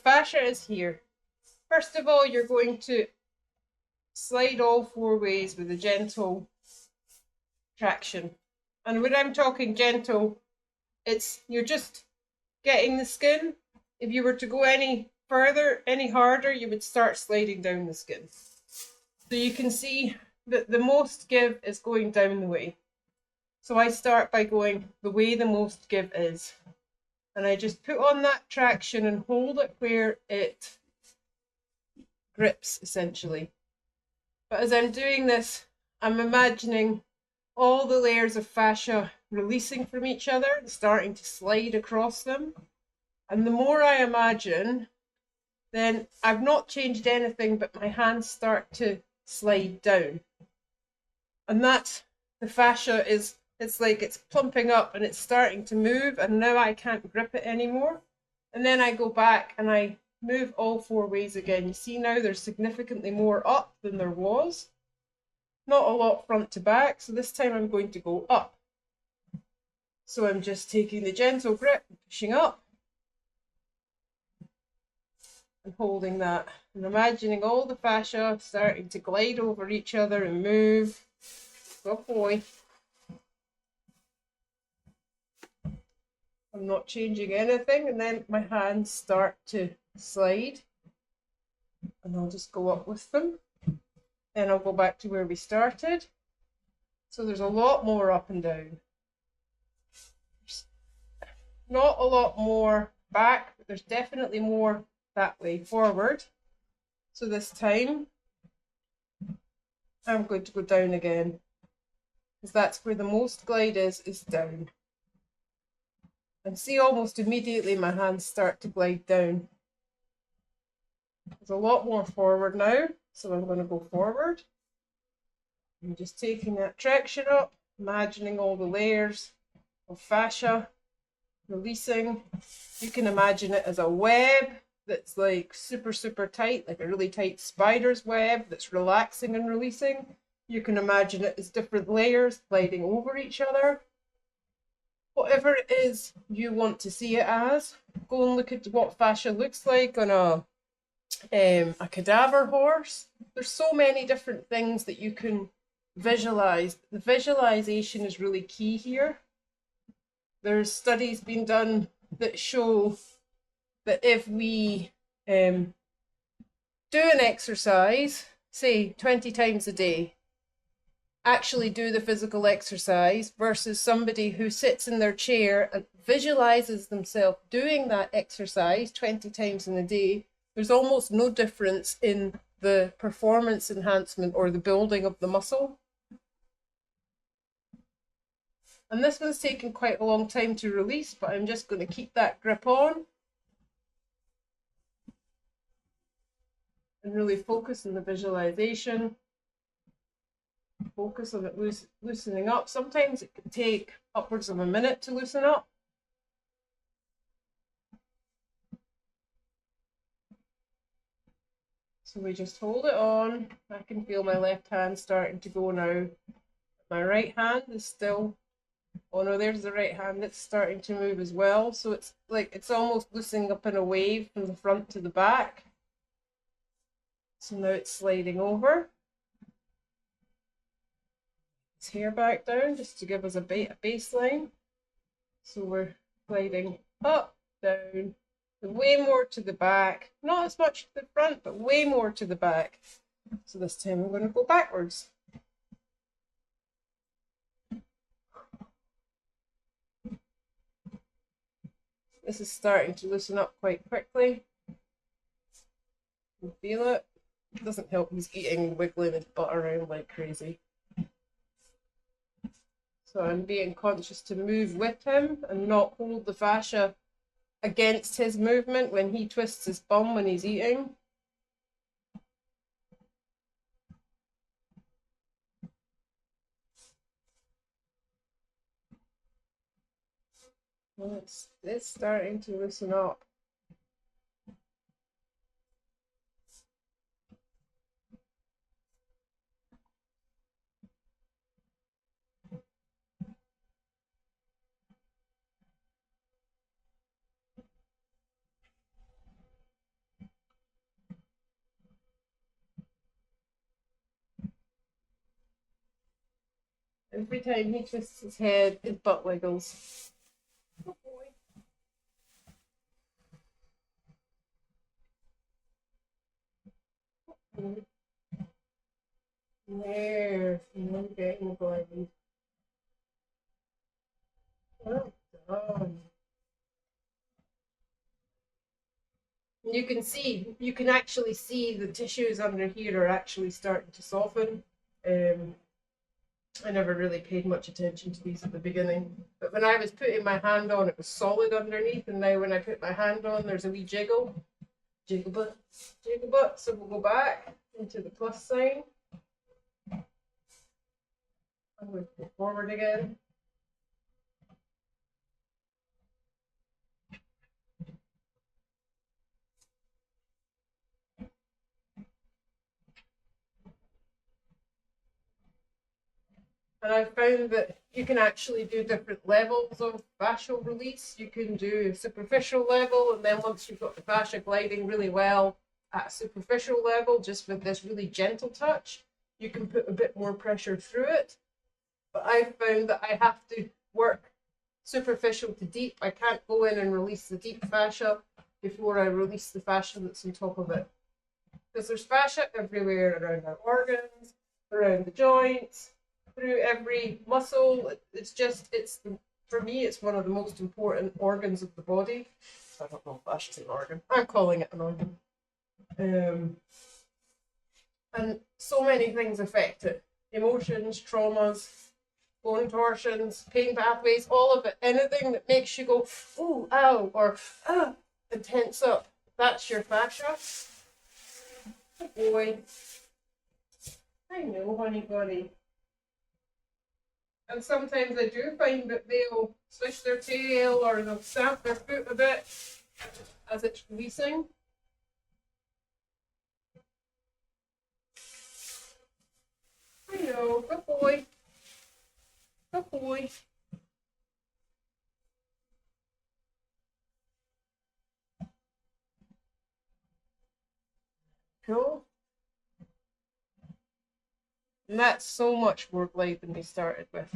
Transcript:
fascia is here. First of all, you're going to slide all four ways with a gentle traction. And when I'm talking gentle, it's you're just getting the skin. If you were to go any further, any harder, you would start sliding down the skin. So you can see that the most give is going down the way. So I start by going the way the most give is. And I just put on that traction and hold it where it grips, essentially. But as I'm doing this, I'm imagining all the layers of fascia releasing from each other, starting to slide across them. And the more I imagine, then I've not changed anything, but my hands start to slide down. And that's the fascia it's like it's plumping up and it's starting to move, and now I can't grip it anymore. And then I go back and I move all four ways again. You see now there's significantly more up than there was. Not a lot front to back, so this time I'm going to go up. So I'm just taking the gentle grip, pushing up, and holding that, and imagining all the fascia starting to glide over each other and move. Good boy. I'm not changing anything, and then my hands start to slide, and I'll just go up with them. Then I'll go back to where we started. So there's a lot more up and down. Not a lot more back, but there's definitely more that way forward. So this time I'm going to go down again, because that's where the most glide is down. And see, almost immediately my hands start to glide down. There's a lot more forward now, so I'm going to go forward. I'm just taking that traction up, imagining all the layers of fascia releasing. You can imagine it as a web that's like super, super tight, like a really tight spider's web that's relaxing and releasing. You can imagine it as different layers gliding over each other. Whatever it is you want to see it as, go and look at what fascia looks like on a cadaver horse. There's so many different things that you can visualize. The visualization is really key here. There's studies being done that show that if we do an exercise, say 20 times a day, actually do the physical exercise, versus somebody who sits in their chair and visualizes themselves doing that exercise 20 times in a day, there's almost no difference in the performance enhancement or the building of the muscle. And this one's taken quite a long time to release, but I'm just going to keep that grip on and really focus on the visualization. Focus on it loosening up. Sometimes it can take upwards of a minute to loosen up. So we just hold it on. I can feel my left hand starting to go now. My right hand is still, oh no, there's the right hand, it's starting to move as well. So it's like it's almost loosening up in a wave from the front to the back. So now it's sliding over. His hair back down just to give us a baseline. So we're sliding up, down, way more to the back, not as much to the front, but way more to the back. So this time I'm going to go backwards. This is starting to loosen up quite quickly. You feel it. It doesn't help he's eating, wiggling his butt around like crazy. So I'm being conscious to move with him and not hold the fascia against his movement when he twists his bum when he's eating. Well, it's starting to loosen up. Every time he twists his head, his butt wiggles. Oh boy. There, no getting blind. Well done. You can actually see the tissues under here are actually starting to soften. I never really paid much attention to these at the beginning, but when I was putting my hand on, it was solid underneath, and now when I put my hand on, there's a wee jiggle. Jiggle butt, jiggle butt. So we'll go back into the plus sign. I'm going to go forward again. And I found that you can actually do different levels of fascial release. You can do a superficial level, and then once you've got the fascia gliding really well at a superficial level, just with this really gentle touch, you can put a bit more pressure through it. But I found that I have to work superficial to deep. I can't go in and release the deep fascia before I release the fascia that's on top of it. Because there's fascia everywhere around our organs, around the joints, through every muscle. For me, it's one of the most important organs of the body. I don't know if fascia's an organ. I'm calling it an organ. And so many things affect it. Emotions, traumas, bone torsions, pain pathways, all of it. Anything that makes you go, ooh, ow, or and tense up. That's your fascia. Oh boy. I know, honey bunny. And sometimes I do find that they'll swish their tail or they'll stamp their foot a bit as it's releasing. I know, good boy. Good boy. Cool. And that's so much more glide than we started with.